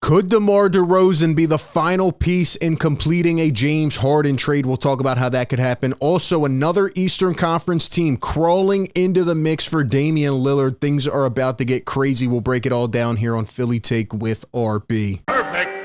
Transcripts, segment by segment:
Could DeMar DeRozan be the final piece in completing a James Harden trade? We'll talk about how that could happen. Also, another Eastern Conference team crawling into the mix for Damian Lillard. Things are about to get crazy. We'll break it all down here on Philly Take with RB. Perfect.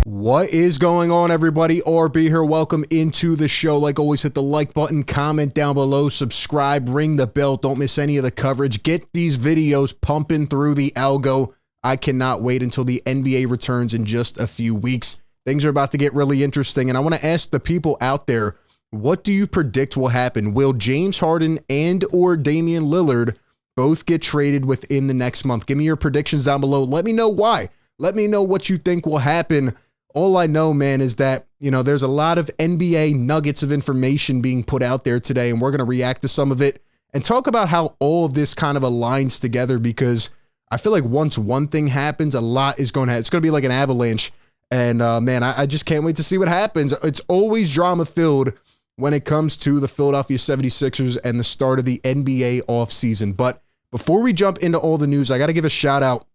What is going on, everybody? RB here. Welcome into the show. Like always, hit the like button, comment down below, subscribe, ring the bell. Don't miss any of the coverage. Get these videos pumping through the algo. I cannot wait until the NBA returns in just a few weeks. Things are about to get really interesting, and I want to ask the people out there, what do you predict will happen? Will James Harden and or Damian Lillard both get traded within the next month? Give me your predictions down below. Let me know why. Let me know what you think will happen. All I know, man, is that, there's a lot of NBA nuggets of information being put out there today, and we're going to react to some of it and talk about how all of this kind of aligns together, because I feel like once one thing happens, a lot is going to happen. It's going to be like an avalanche, and man, I just can't wait to see what happens. It's always drama-filled when it comes to the Philadelphia 76ers and the start of the NBA offseason. But before we jump into all the news, I got to give a shout-out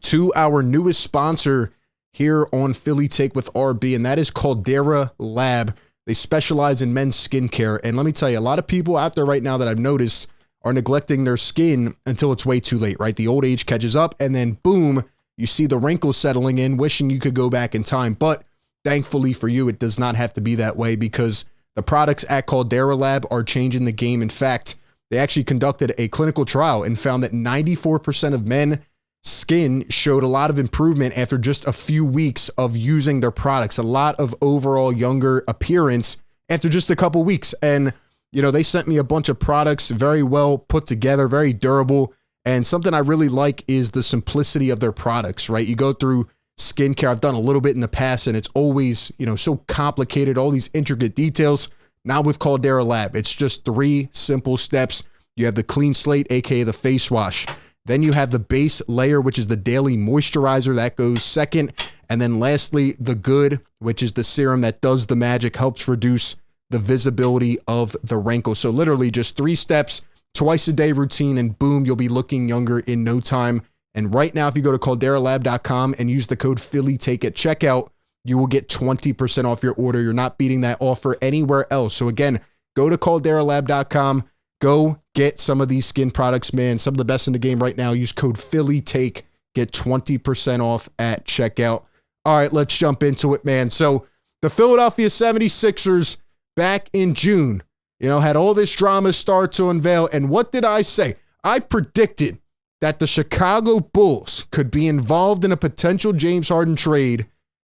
to our newest sponsor here on Philly Take with RB, and that is Caldera Lab. They specialize in men's skincare, and let me tell you, a lot of people out there right now that I've noticed are neglecting their skin until it's way too late, right? The old age catches up, and then boom, you see the wrinkles settling in, wishing you could go back in time. But thankfully for you, it does not have to be that way, because the products at Caldera Lab are changing the game. In fact, they actually conducted a clinical trial and found that 94% of men skin showed a lot of improvement after just a few weeks of using their products. A lot of overall younger appearance after just a couple weeks. And, they sent me a bunch of products, very well put together, very durable. And something I really like is the simplicity of their products, right? You go through skincare. I've done a little bit in the past, and it's always, so complicated, all these intricate details. Now with Caldera Lab, it's just 3 simple steps. You have the clean slate, aka the face wash. Then you have the base layer, which is the daily moisturizer. That goes second. And then lastly, the good, which is the serum that does the magic, helps reduce the visibility of the wrinkles. So literally just 3 steps, twice a day routine, and boom, you'll be looking younger in no time. And right now, if you go to calderalab.com and use the code PhillyTake at checkout, you will get 20% off your order. You're not beating that offer anywhere else. So again, go to calderalab.com. Go get some of these skin products, man. Some of the best in the game right now. Use code PhillyTake. Get 20% off at checkout. All right, let's jump into it, man. So the Philadelphia 76ers back in June, had all this drama start to unveil. And what did I say? I predicted that the Chicago Bulls could be involved in a potential James Harden trade.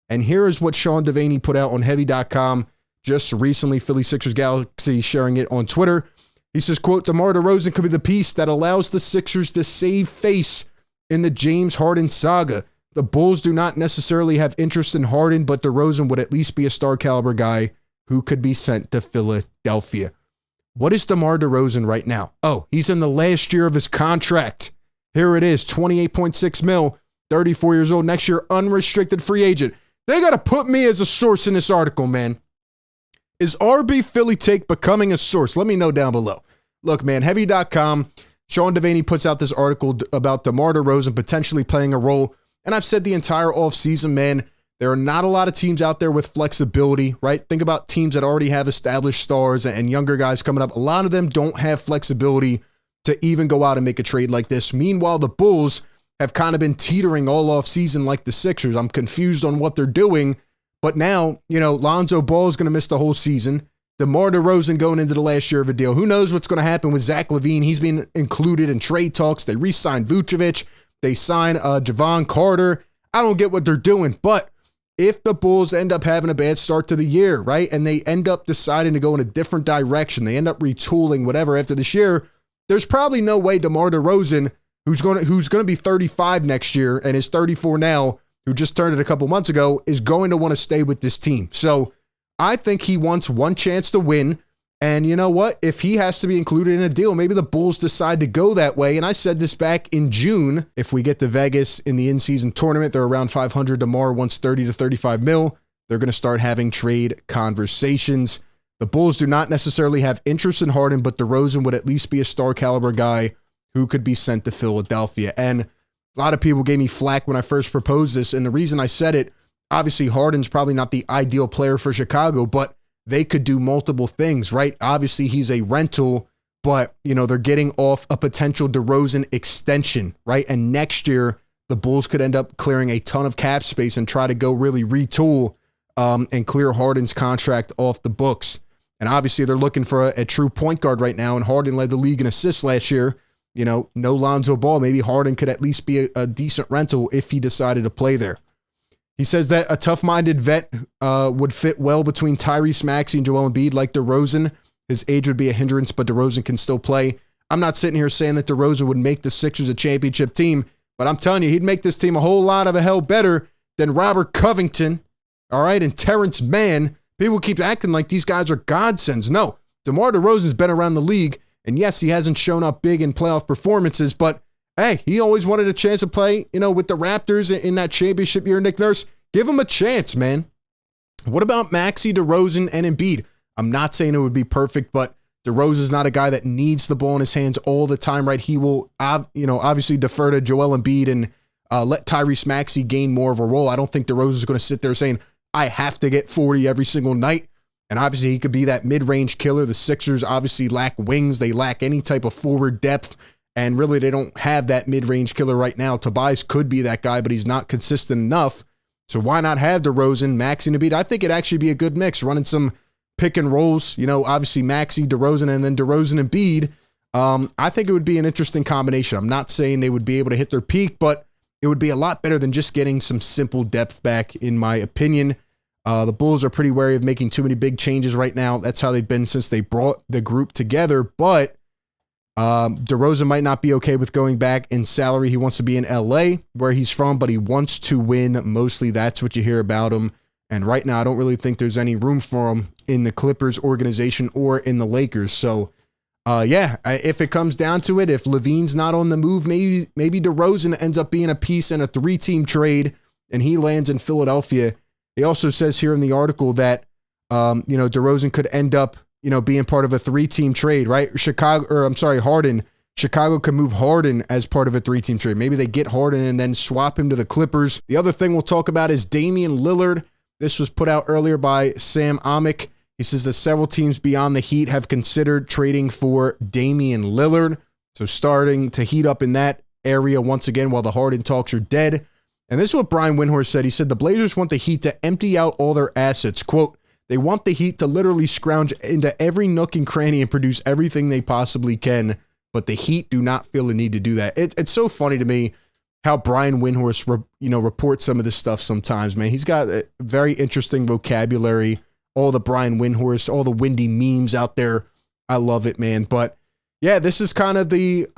And here is what Sean Deveney put out on Heavy.com just recently. Philly Sixers Galaxy sharing it on Twitter. He says, quote, DeMar DeRozan could be the piece that allows the Sixers to save face in the James Harden saga. The Bulls do not necessarily have interest in Harden, but DeRozan would at least be a star caliber guy who could be sent to Philadelphia. What is DeMar DeRozan right now? Oh, he's in the last year of his contract. Here it is, $28.6 million, 34 years old. Next year, unrestricted free agent. They got to put me as a source in this article, man. Is RB Philly Take becoming a source? Let me know down below. Look, man, Heavy.com, Sean Deveney puts out this article about DeMar DeRozan potentially playing a role. And I've said the entire offseason, man, there are not a lot of teams out there with flexibility, right? Think about teams that already have established stars and younger guys coming up. A lot of them don't have flexibility to even go out and make a trade like this. Meanwhile, the Bulls have kind of been teetering all offseason like the Sixers. I'm confused on what they're doing. But now, Lonzo Ball is going to miss the whole season. DeMar DeRozan going into the last year of a deal. Who knows what's going to happen with Zach LaVine? He's been included in trade talks. They re-signed Vucevic. They sign Javon Carter. I don't get what they're doing. But if the Bulls end up having a bad start to the year, right, and they end up deciding to go in a different direction, they end up retooling whatever after this year, there's probably no way DeMar DeRozan, who's going to be 35 next year and is 34 now, who just turned it a couple months ago, is going to want to stay with this team. So I think he wants one chance to win. And you know what? If he has to be included in a deal, maybe the Bulls decide to go that way. And I said this back in June. If we get to Vegas in the in-season tournament, they're around 500. DeMar wants 30 to 35 mil. They're going to start having trade conversations. The Bulls do not necessarily have interest in Harden, but DeRozan would at least be a star caliber guy who could be sent to Philadelphia. And a lot of people gave me flack when I first proposed this. And the reason I said it, obviously Harden's probably not the ideal player for Chicago, but they could do multiple things, right? Obviously he's a rental, but they're getting off a potential DeRozan extension, right? And next year, the Bulls could end up clearing a ton of cap space and try to go really retool and clear Harden's contract off the books. And obviously they're looking for a true point guard right now, and Harden led the league in assists last year. No Lonzo Ball. Maybe Harden could at least be a decent rental if he decided to play there. He says that a tough-minded vet would fit well between Tyrese Maxey and Joel Embiid like DeRozan. His age would be a hindrance, but DeRozan can still play. I'm not sitting here saying that DeRozan would make the Sixers a championship team, but I'm telling you, he'd make this team a whole lot of a hell better than Robert Covington, all right, and Terrence Mann. People keep acting like these guys are godsends. No, DeMar DeRozan's been around the league, and yes, he hasn't shown up big in playoff performances, but hey, he always wanted a chance to play, with the Raptors in that championship year. Nick Nurse, give him a chance, man. What about Maxey, DeRozan, and Embiid? I'm not saying it would be perfect, but DeRozan's not a guy that needs the ball in his hands all the time, right? He will, obviously defer to Joel Embiid and let Tyrese Maxey gain more of a role. I don't think DeRozan's going to sit there saying, I have to get 40 every single night. And obviously he could be that mid-range killer. The Sixers obviously lack wings. They lack any type of forward depth. And really they don't have that mid-range killer right now. Tobias could be that guy, but he's not consistent enough. So why not have DeRozan, Maxey, and Embiid? I think it'd actually be a good mix, running some pick and rolls, obviously Maxey, DeRozan, and then DeRozan and Embiid. I think it would be an interesting combination. I'm not saying they would be able to hit their peak, but it would be a lot better than just getting some simple depth back, in my opinion. The Bulls are pretty wary of making too many big changes right now. That's how they've been since they brought the group together. But DeRozan might not be okay with going back in salary. He wants to be in LA, where he's from, but he wants to win. Mostly that's what you hear about him. And right now, I don't really think there's any room for him in the Clippers organization or in the Lakers. So, if it comes down to it, if Levine's not on the move, maybe DeRozan ends up being a piece in a 3-team trade and he lands in Philadelphia. He also says here in the article that, DeRozan could end up, being part of a 3-team trade, right? Harden. Chicago could move Harden as part of a 3-team trade. Maybe they get Harden and then swap him to the Clippers. The other thing we'll talk about is Damian Lillard. This was put out earlier by Sam Amick. He says that several teams beyond the Heat have considered trading for Damian Lillard. So starting to heat up in that area once again while the Harden talks are dead. And this is what Brian Windhorst said. He said the Blazers want the Heat to empty out all their assets. Quote, they want the Heat to literally scrounge into every nook and cranny and produce everything they possibly can. But the Heat do not feel the need to do that. It's so funny to me how Brian Windhorst, reports some of this stuff sometimes, man. He's got a very interesting vocabulary. All the Brian Windhorst, all the windy memes out there. I love it, man. But yeah, this is kind of the,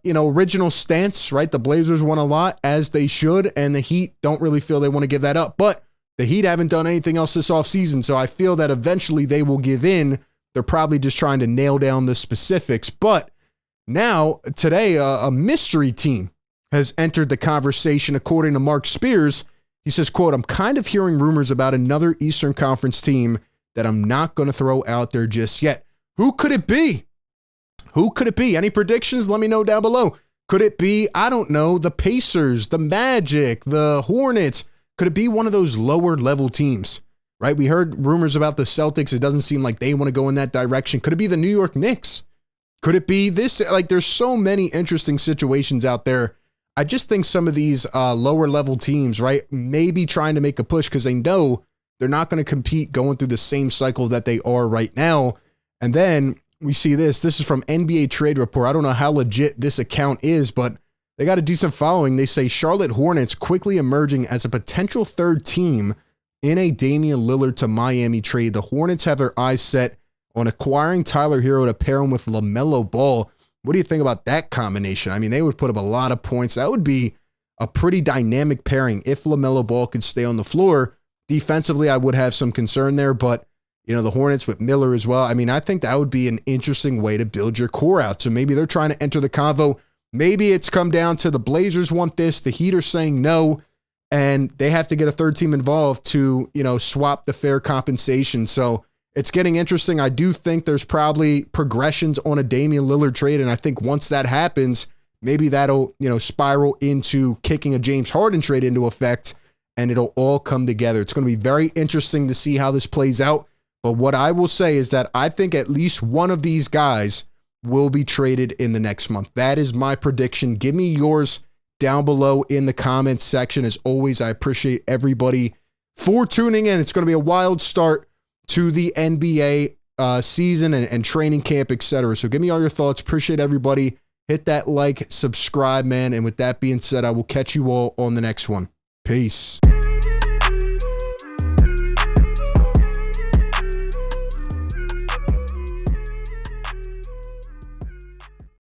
original stance, right? The Blazers won a lot, as they should, and the Heat don't really feel they want to give that up. But the Heat haven't done anything else this offseason, so I feel that eventually they will give in. They're probably just trying to nail down the specifics. But now, today, a mystery team has entered the conversation, according to Marc Spears. He says, quote, I'm kind of hearing rumors about another Eastern Conference team that I'm not going to throw out there just yet. Who could it be? Who could it be? Any predictions? Let me know down below. Could it be, I don't know, the Pacers, the Magic, the Hornets? Could it be one of those lower level teams, right? We heard rumors about the Celtics. It doesn't seem like they want to go in that direction. Could it be the New York Knicks? Could it be this? Like, there's so many interesting situations out there. I just think some of these lower level teams, right, may be trying to make a push because they know they're not going to compete going through the same cycle that they are right now. And then we see this. This is from NBA Trade Report. I don't know how legit this account is, but they got a decent following. They say Charlotte Hornets quickly emerging as a potential third team in a Damian Lillard to Miami trade. The Hornets have their eyes set on acquiring Tyler Hero to pair him with LaMelo Ball. What do you think about that combination? I mean, they would put up a lot of points. That would be a pretty dynamic pairing if LaMelo Ball could stay on the floor. Defensively, I would have some concern there, but the Hornets with Miller as well. I mean, I think that would be an interesting way to build your core out. So maybe they're trying to enter the convo. Maybe it's come down to the Blazers want this, the Heat are saying no, and they have to get a third team involved to, swap the fair compensation. So it's getting interesting. I do think there's probably progressions on a Damian Lillard trade. And I think once that happens, maybe that'll, spiral into kicking a James Harden trade into effect, and it'll all come together. It's going to be very interesting to see how this plays out. But what I will say is that I think at least one of these guys will be traded in the next month. That is my prediction. Give me yours down below in the comments section. As always, I appreciate everybody for tuning in. It's going to be a wild start to the NBA season and training camp, etc. So give me all your thoughts. Appreciate everybody. Hit that like, subscribe, man. And with that being said, I will catch you all on the next one. Peace.